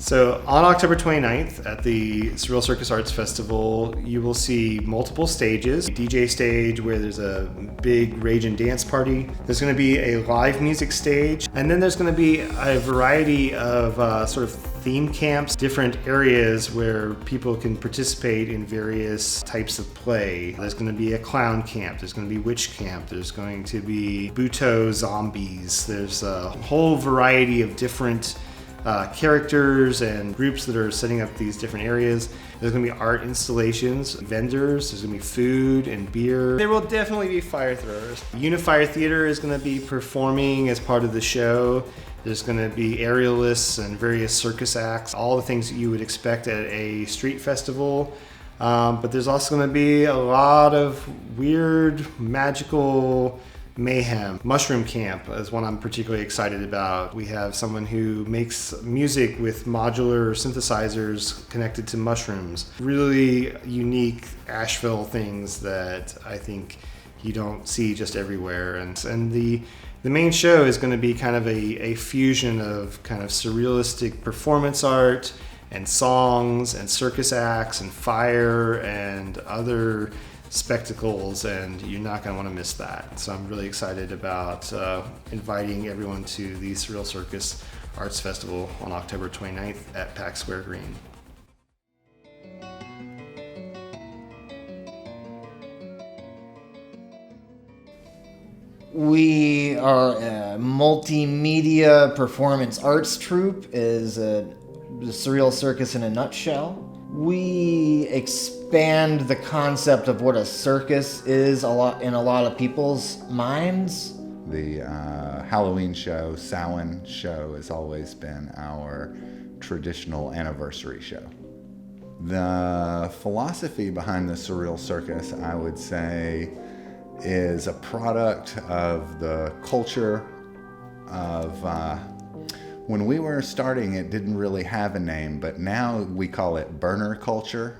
So on October 29th at the Surreal Sirkus Arts Festival, you will see multiple stages. A DJ stage where there's a big rage and dance party. There's going to be a live music stage. And then there's going to be a variety of sort of theme camps, different areas where people can participate in various types of play. There's going to be a clown camp. There's going to be witch camp. There's going to be Buto zombies. There's a whole variety of different characters and groups that are setting up these different areas. There's going to be art installations, vendors, there's going to be food and beer. There will definitely be fire throwers. Unifier Theater is going to be performing as part of the show. There's going to be aerialists and various circus acts, all the things that you would expect at a street festival. But there's also going to be a lot of weird, magical mayhem. Mushroom Camp is one I'm particularly excited about. We have someone who makes music with modular synthesizers connected to mushrooms. Really unique Asheville things that I think you don't see just everywhere. And the main show is going to be kind of a fusion of kind of surrealistic performance art and songs and circus acts and fire and other spectacles, and you're not going to want to miss that. So I'm really excited about inviting everyone to the Surreal Sirkus Arts Festival on October 29th at Pack Square Green. We are a multimedia performance arts troupe, is the Surreal Sirkus in a nutshell. We expand the concept of what a circus is in a lot of people's minds. The Halloween show, Samhain show, has always been our traditional anniversary show. The philosophy behind the Surreal Sirkus, I would say, is a product of the culture of when we were starting, it didn't really have a name, but now we call it burner culture,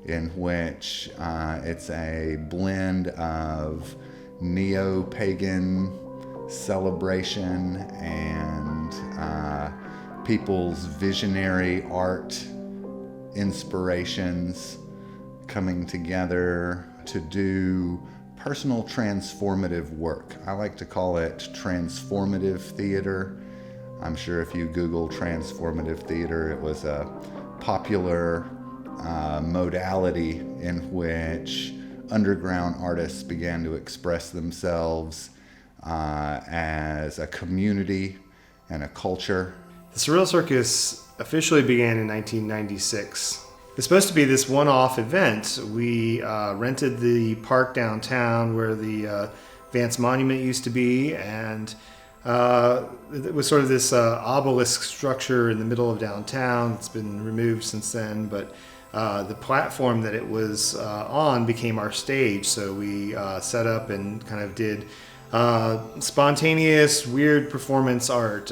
in which it's a blend of neo-pagan celebration and people's visionary art inspirations coming together to do personal transformative work. I like to call it transformative theater. I'm sure if you Google transformative theater, it was a popular modality in which underground artists began to express themselves as a community and a culture. The Surreal Sirkus officially began in 1996. It's supposed to be this one-off event. We rented the park downtown where the Vance Monument used to be, and it was sort of this obelisk structure in the middle of downtown. It's been removed since then, but the platform that it was on became our stage. So we set up and kind of did spontaneous, weird performance art.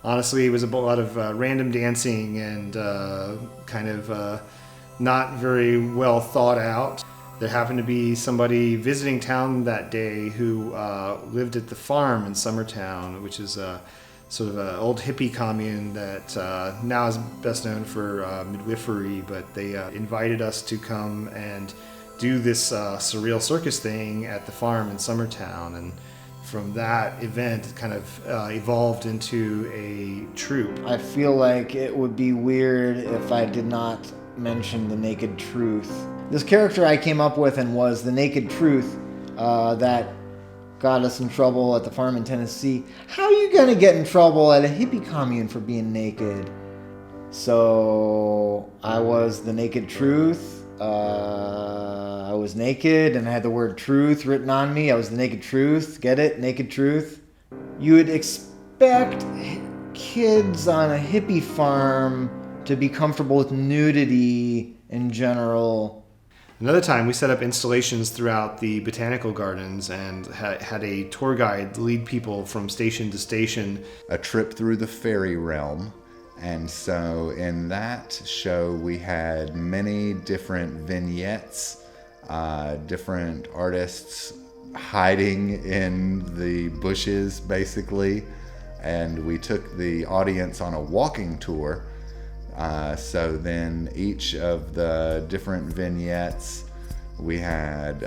Honestly, it was a lot of random dancing and kind of not very well thought out. There happened to be somebody visiting town that day who lived at the farm in Summertown, which is sort of an old hippie commune that now is best known for midwifery, but they invited us to come and do this Surreal Sirkus thing at the farm in Summertown. And from that event, it kind of evolved into a troupe. I feel like it would be weird if I did not mention the Naked Truth. This character I came up with and was the Naked Truth that got us in trouble at the farm in Tennessee. How are you gonna get in trouble at a hippie commune for being naked? So I was the Naked Truth. I was naked and I had the word truth written on me. I was the Naked Truth. Get it? Naked Truth. You would expect kids on a hippie farm to be comfortable with nudity in general. Another time, we set up installations throughout the botanical gardens and had a tour guide lead people from station to station. A trip through the fairy realm. And so in that show, we had many different vignettes, different artists hiding in the bushes, basically. And we took the audience on a walking tour So then each of the different vignettes, we had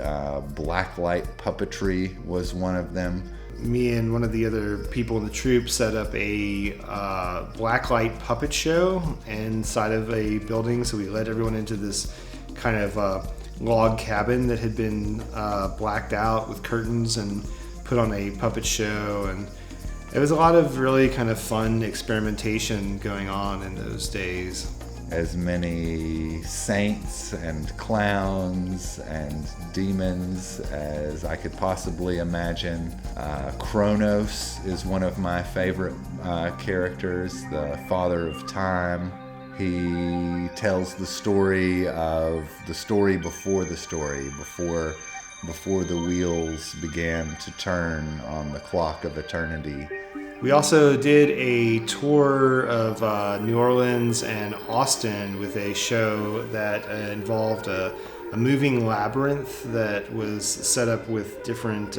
blacklight puppetry was one of them. Me and one of the other people in the troupe set up a blacklight puppet show inside of a building. So we led everyone into this kind of log cabin that had been blacked out with curtains and put on a puppet show. And it was a lot of really kind of fun experimentation going on in those days. As many saints and clowns and demons as I could possibly imagine. Kronos is one of my favorite characters, the father of time. He tells the story of the story before the story, before the wheels began to turn on the clock of eternity. We also did a tour of New Orleans and Austin with a show that involved a moving labyrinth that was set up with different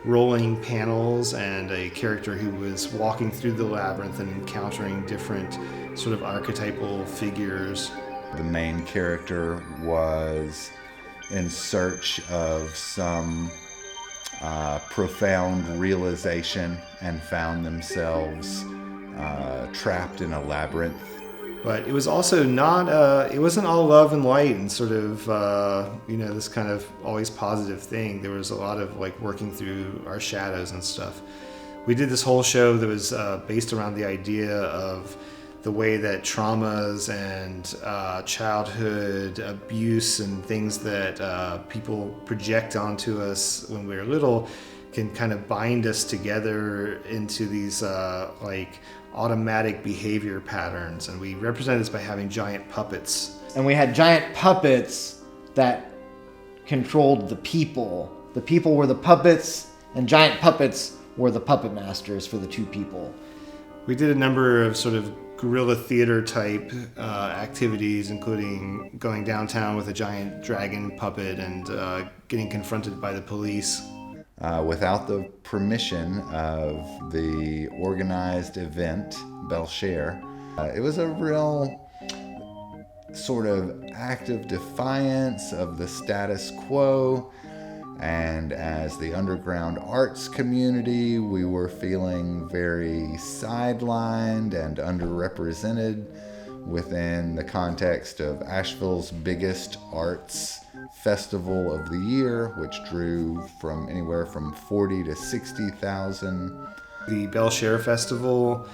rolling panels and a character who was walking through the labyrinth and encountering different sort of archetypal figures. The main character was in search of some profound realization and found themselves trapped in a labyrinth. But it was also not, it wasn't all love and light and sort of, this kind of always positive thing. There was a lot of like working through our shadows and stuff. We did this whole show that was based around the idea of the way that traumas and childhood abuse and things that people project onto us when we were little can kind of bind us together into these automatic behavior patterns. And we represent this by having giant puppets. And we had giant puppets that controlled the people. The people were the puppets, and giant puppets were the puppet masters for the two people. We did a number of sort of guerrilla theater type activities, including going downtown with a giant dragon puppet and getting confronted by the police. Without the permission of the organized event, Belcher, it was a real sort of act of defiance of the status quo. And as the underground arts community, we were feeling very sidelined and underrepresented within the context of Asheville's biggest arts festival of the year, which drew from anywhere from 40 to 60,000. The Belcher Festival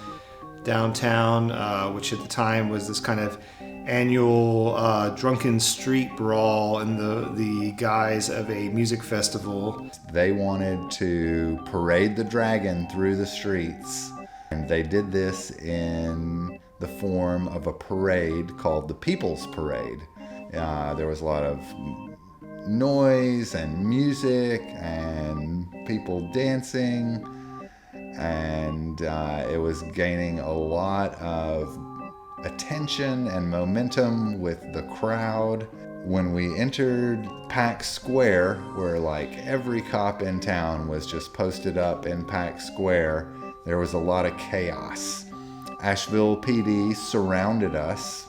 downtown, which at the time was this kind of annual drunken street brawl in the guise of a music festival. They wanted to parade the dragon through the streets, and they did this in the form of a parade called the People's Parade. There was a lot of noise and music and people dancing, and it was gaining a lot of attention and momentum with the crowd. When we entered Pack Square, where like every cop in town was just posted up in Pack Square, there was a lot of chaos. Asheville PD surrounded us,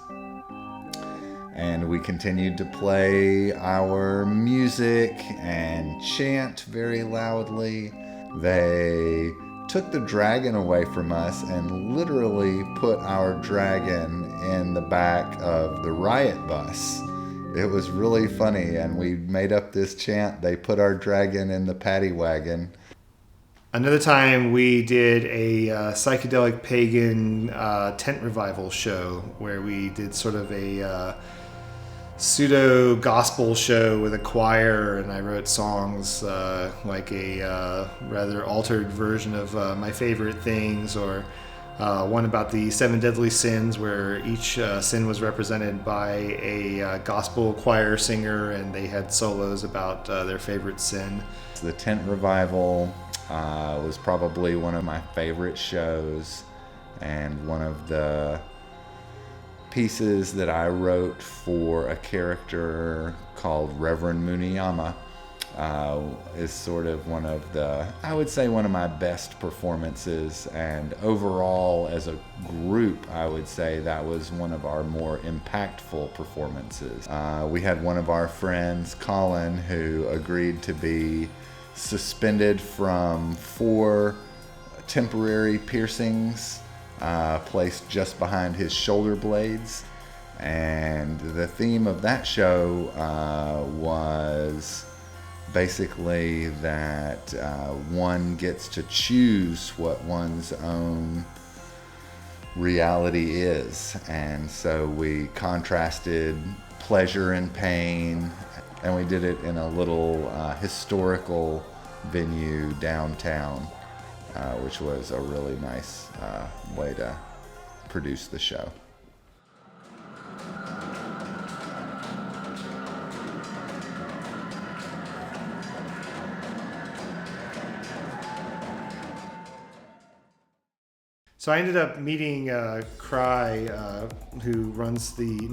and we continued to play our music and chant very loudly. They took the dragon away from us and literally put our dragon in the back of the riot bus. It was really funny, and we made up this chant, "They put our dragon in the paddy wagon." Another time we did a psychedelic pagan tent revival show where we did sort of a pseudo gospel show with a choir, and I wrote songs like a rather altered version of My Favorite Things, or one about the 7 deadly sins where each sin was represented by a gospel choir singer, and they had solos about their favorite sin. The tent revival was probably one of my favorite shows, and one of the pieces that I wrote for a character called Reverend Muniyama is sort of one of my best performances, and overall as a group I would say that was one of our more impactful performances. We had one of our friends, Colin, who agreed to be suspended from 4 temporary piercings placed just behind his shoulder blades, and the theme of that show was basically that one gets to choose what one's own reality is. And so we contrasted pleasure and pain, and we did it in a little historical venue downtown, which was a really nice way to produce the show. So I ended up meeting Cry, who runs the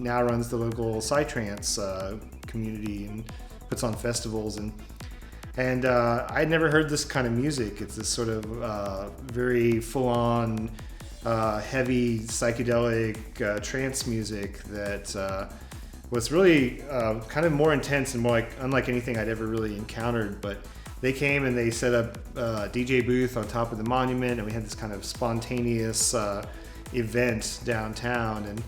local psytrance community and puts on festivals, and I'd never heard this kind of music. It's this sort of very full-on, heavy psychedelic trance music that was really kind of more intense and more unlike anything I'd ever really encountered. But they came and they set up a DJ booth on top of the monument, and we had this kind of spontaneous event downtown, and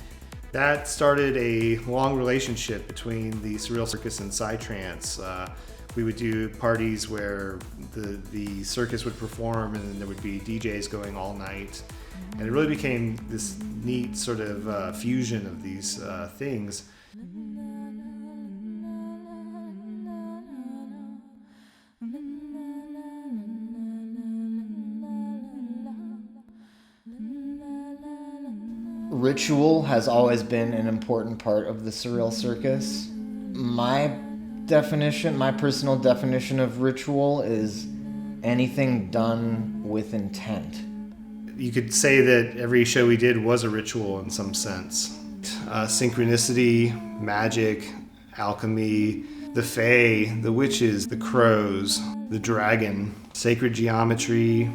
that started a long relationship between the Surreal Circus and psytrance. We would do parties where the circus would perform, and then there would be DJs going all night, and it really became this neat sort of fusion of these things. Ritual has always been an important part of the Surreal Circus. My personal definition of ritual is anything done with intent. You could say that every show we did was a ritual in some sense. Synchronicity, magic, alchemy, the fae, the witches, the crows, the dragon, sacred geometry,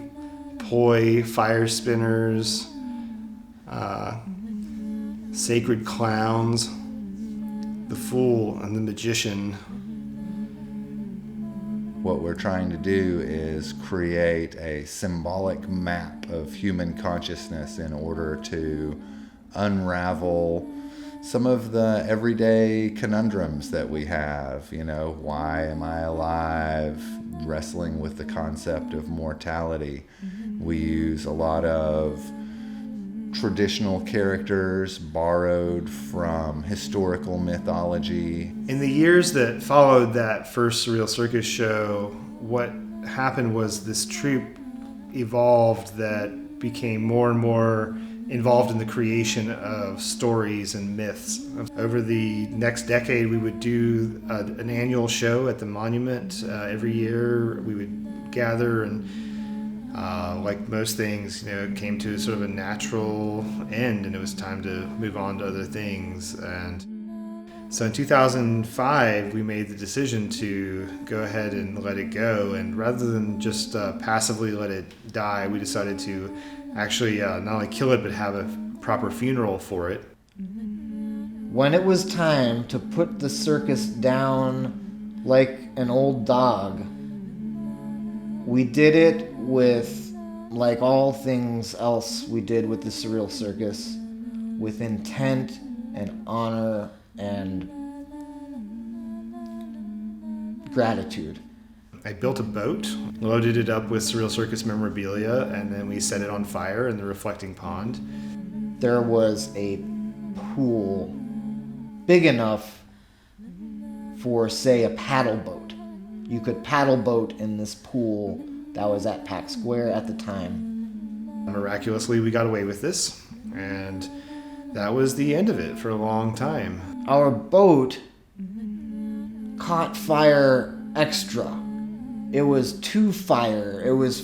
poi, fire spinners, sacred clowns, the fool and the magician. What we're trying to do is create a symbolic map of human consciousness in order to unravel some of the everyday conundrums that we have. You know, why am I alive? Wrestling with the concept of mortality. We use a lot of traditional characters borrowed from historical mythology. In the years that followed that first Surreal Circus show, what happened was this troupe evolved that became more and more involved in the creation of stories and myths. Over the next decade, we would do an annual show at the monument every year. We would gather and like most things, it came to sort of a natural end, and it was time to move on to other things. And so in 2005, we made the decision to go ahead and let it go. And rather than just passively let it die, we decided to actually not only kill it, but have a proper funeral for it. When it was time to put the circus down like an old dog, we did it with, like all things else we did with the Surreal Circus, with intent and honor and gratitude. I built a boat, loaded it up with Surreal Circus memorabilia, and then we set it on fire in the reflecting pond. There was a pool big enough for, say, a paddle boat. You could paddle boat in this pool that was at Pack Square at the time. Miraculously, we got away with this, and that was the end of it for a long time. Our boat caught fire extra. It was too fire. It was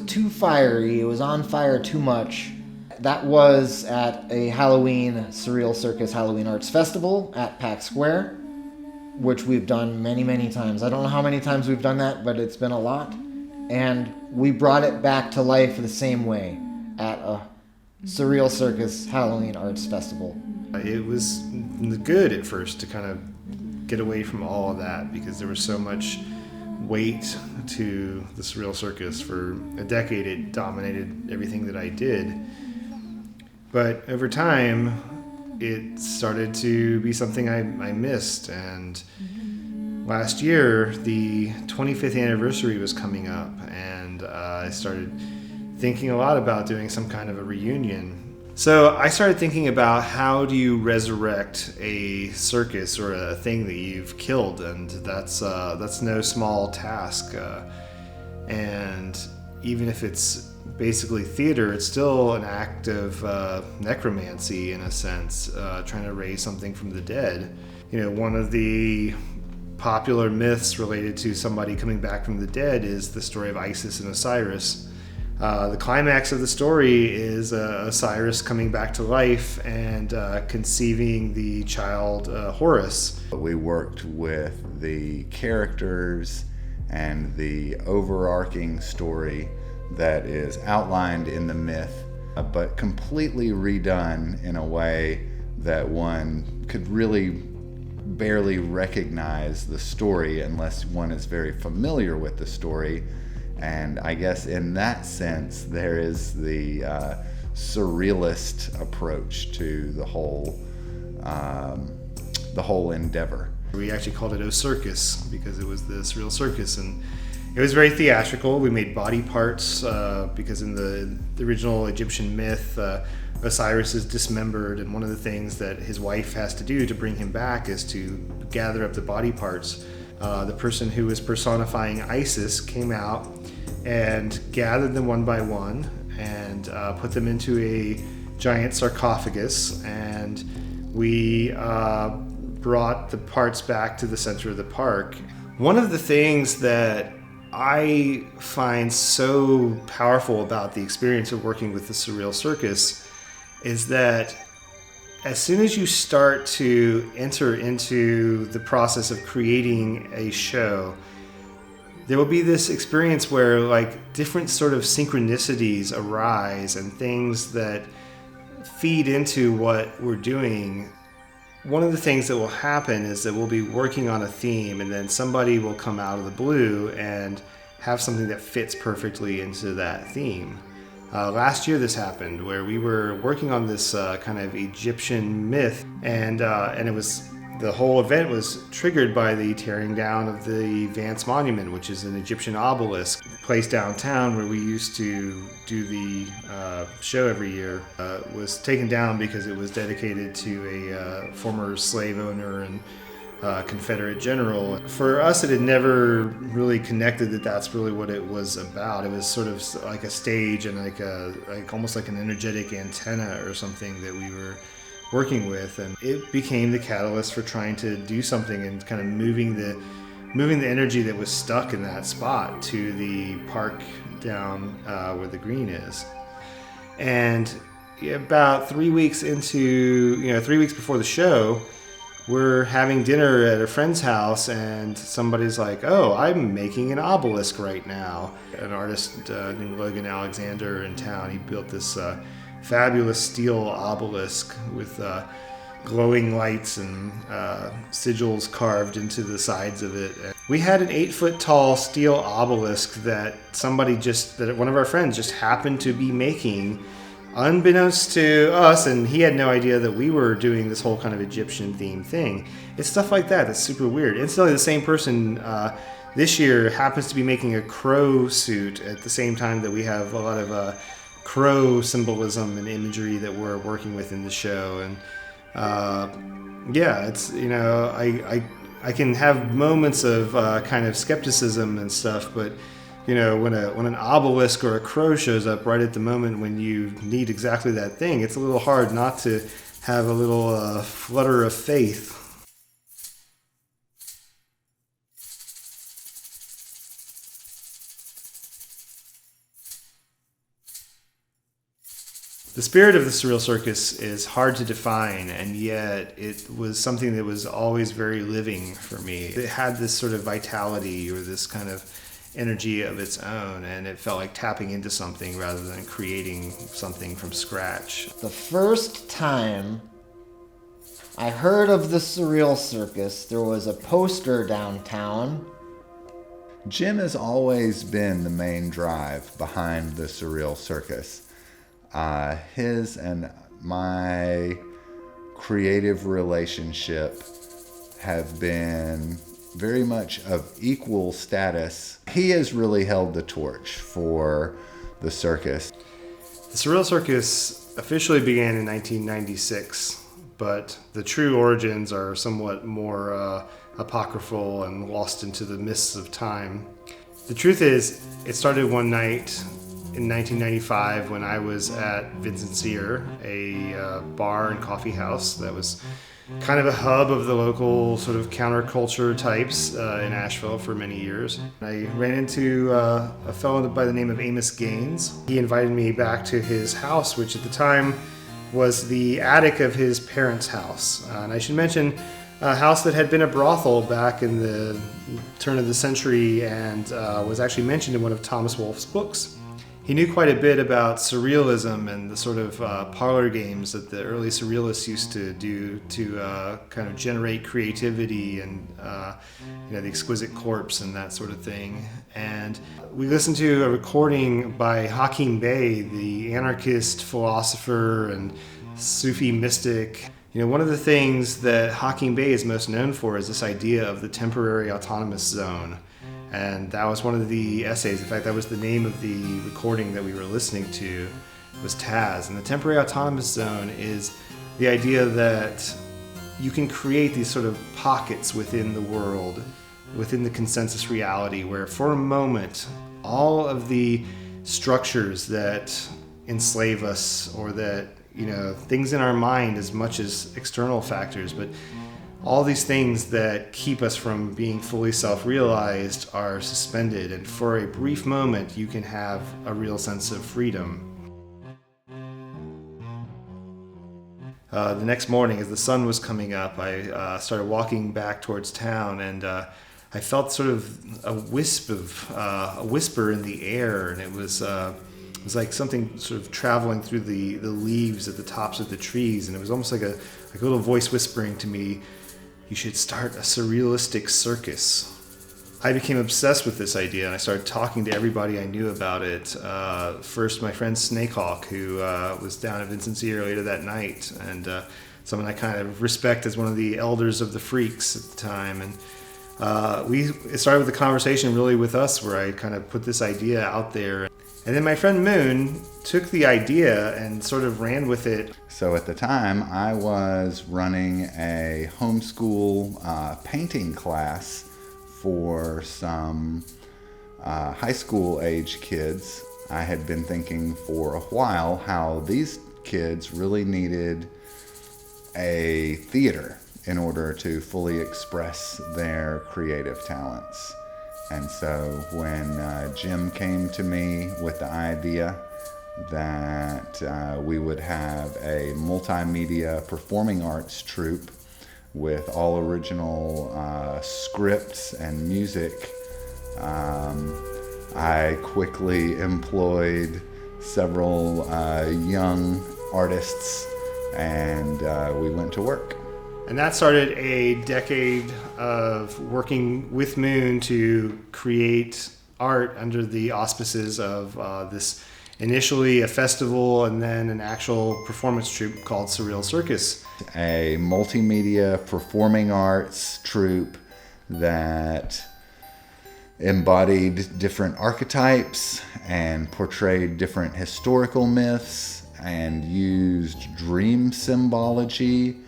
too fiery. It was on fire too much. That was at a Surreal Circus Halloween Arts Festival at Pack Square. which we've done many, many times. I don't know how many times we've done that, but it's been a lot. And we brought it back to life the same way at a Surreal Sirkus Halloween Arts Festival. It was good at first to kind of get away from all of that because there was so much weight to the Surreal Sirkus. For a decade, it dominated everything that I did. But over time, it started to be something I missed. And last year, the 25th anniversary was coming up, and I started thinking a lot about doing some kind of a reunion. So I started thinking about how do you resurrect a circus or a thing that you've killed, and that's no small task. And even if it's basically theater, it's still an act of necromancy in a sense, trying to raise something from the dead. You know, one of the popular myths related to somebody coming back from the dead is the story of Isis and Osiris. The climax of the story is Osiris coming back to life and conceiving the child Horus. We worked with the characters and the overarching story that is outlined in the myth, but completely redone in a way that one could really barely recognize the story unless one is very familiar with the story. And I guess in that sense, there is the surrealist approach to the whole endeavor. We actually called it O Circus because it was the Surreal Sirkus, and it was very theatrical. We made body parts because in the original Egyptian myth, Osiris is dismembered, and one of the things that his wife has to do to bring him back is to gather up the body parts. The person who was personifying Isis came out and gathered them one by one and put them into a giant sarcophagus, and we brought the parts back to the center of the park. One of the things that I find so powerful about the experience of working with the Surreal Sirkus is that as soon as you start to enter into the process of creating a show, there will be this experience where like different sort of synchronicities arise and things that feed into what we're doing. One of the things that will happen is that we'll be working on a theme, and then somebody will come out of the blue and have something that fits perfectly into that theme. Last year this happened where we were working on this kind of Egyptian myth, and it was, the whole event was triggered by the tearing down of the Vance Monument, which is an Egyptian obelisk placed downtown where we used to do the show every year. Was taken down because it was dedicated to a former slave owner and Confederate general. For us, it had never really connected that that's really what it was about. It was sort of like a stage and like almost like an energetic antenna or something that we were working with, and it became the catalyst for trying to do something and kind of moving the energy that was stuck in that spot to the park down where the green is. And about 3 weeks into, 3 weeks before the show, we're having dinner at a friend's house, and somebody's like, "Oh, I'm making an obelisk right now." An artist named Logan Alexander in town, he built this fabulous steel obelisk with glowing lights and sigils carved into the sides of it. We had an 8-foot tall steel obelisk that one of our friends just happened to be making, unbeknownst to us, and he had no idea that we were doing this whole kind of Egyptian themed thing. It's stuff like that that's super weird. Incidentally, the same person this year happens to be making a crow suit at the same time that we have a lot of crow symbolism and imagery that we're working with in the show. And it's, I can have moments of kind of skepticism and stuff, but when an obelisk or a crow shows up right at the moment when you need exactly that thing, it's a little hard not to have a little flutter of faith. The spirit of the Surreal Circus is hard to define, and yet it was something that was always very living for me. It had this sort of vitality or this kind of energy of its own, and it felt like tapping into something rather than creating something from scratch. The first time I heard of the Surreal Circus, there was a poster downtown. Jim has always been the main drive behind the Surreal Circus. His and my creative relationship have been very much of equal status. He has really held the torch for the circus. The Surreal Circus officially began in 1996, but the true origins are somewhat more apocryphal and lost into the mists of time. The truth is, it started one night in 1995 when I was at Vincent's Ear, a bar and coffee house that was kind of a hub of the local sort of counterculture types in Asheville for many years. I ran into a fellow by the name of Amos Gaines. He invited me back to his house, which at the time was the attic of his parents' house. And I should mention, a house that had been a brothel back in the turn of the century and was actually mentioned in one of Thomas Wolfe's books. He knew quite a bit about surrealism and the sort of parlor games that the early surrealists used to do to kind of generate creativity and the exquisite corpse and that sort of thing. And we listened to a recording by Hakim Bey, the anarchist philosopher and Sufi mystic. One of the things that Hakim Bey is most known for is this idea of the temporary autonomous zone. And that was one of the essays. In fact, that was the name of the recording that we were listening to, was Taz. And the temporary autonomous zone is the idea that you can create these sort of pockets within the world, within the consensus reality, where for a moment, all of the structures that enslave us or that, things in our mind as much as external factors, but all these things that keep us from being fully self-realized are suspended, and for a brief moment you can have a real sense of freedom. The next morning, as the sun was coming up, I started walking back towards town, and I felt sort of a whisper in the air, and it was like something sort of traveling through the leaves at the tops of the trees, and it was almost like a little voice whispering to me, "You should start a surrealistic circus." I became obsessed with this idea, and I started talking to everybody I knew about it. First, my friend Snakehawk, who was down at Vincent's Ear later that night, and someone I kind of respect as one of the elders of the Freaks at the time. And it started with a conversation really with us, where I kind of put this idea out there. And then my friend Moon took the idea and sort of ran with it. So at the time, I was running a homeschool painting class for some high school age kids. I had been thinking for a while how these kids really needed a theater in order to fully express their creative talents. And so when Jim came to me with the idea that we would have a multimedia performing arts troupe with all original scripts and music, I quickly employed several young artists, and we went to work. And that started a decade of working with Moon to create art under the auspices of this initially a festival and then an actual performance troupe called Surreal Sirkus. A multimedia performing arts troupe that embodied different archetypes and portrayed different historical myths and used dream symbology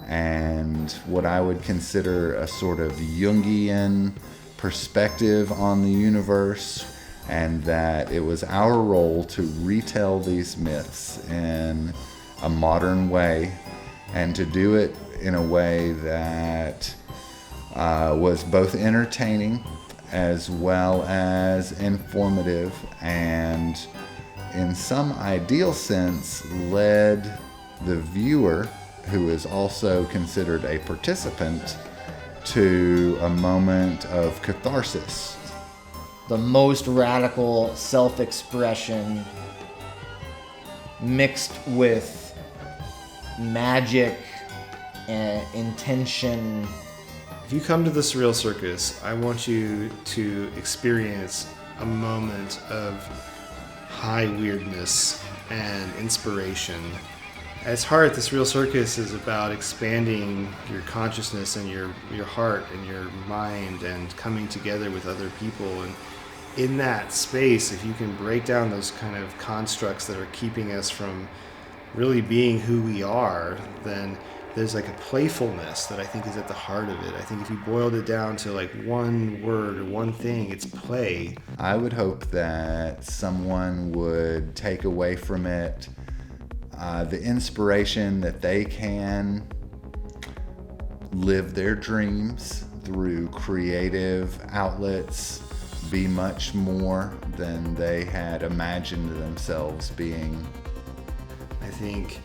and what I would consider a sort of Jungian perspective on the universe, and that it was our role to retell these myths in a modern way and to do it in a way that was both entertaining as well as informative and in some ideal sense, led the viewer, who is also considered a participant, to a moment of catharsis. The most radical self-expression mixed with magic and intention. If you come to the Surreal Circus, I want you to experience a moment of high weirdness and inspiration. At its heart, the Surreal Circus is about expanding your consciousness and your heart and your mind and coming together with other people. And in that space, if you can break down those kind of constructs that are keeping us from really being who we are, then there's like a playfulness that I think is at the heart of it. I think if you boiled it down to like one word or one thing, it's play. I would hope that someone would take away from it the inspiration that they can live their dreams through creative outlets, be much more than they had imagined themselves being. I think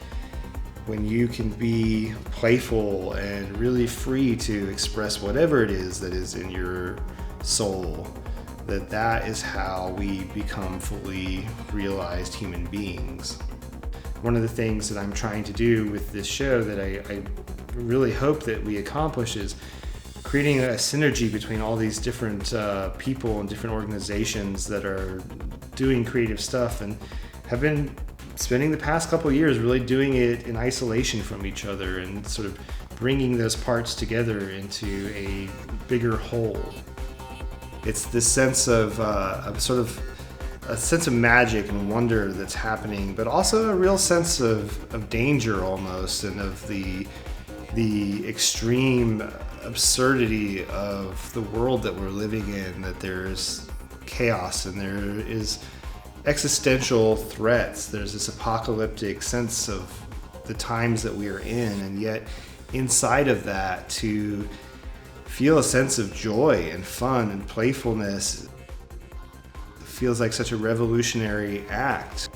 when you can be playful and really free to express whatever it is that is in your soul, that is how we become fully realized human beings. One of the things that I'm trying to do with this show that I really hope that we accomplish is creating a synergy between all these different people and different organizations that are doing creative stuff and have been spending the past couple of years really doing it in isolation from each other and sort of bringing those parts together into a bigger whole. It's this sense of sort of a sense of magic and wonder that's happening, but also a real sense of danger almost, and of the extreme absurdity of the world that we're living in, that there's chaos and there is existential threats. There's this apocalyptic sense of the times that we are in, and yet inside of that to feel a sense of joy and fun and playfulness feels like such a revolutionary act.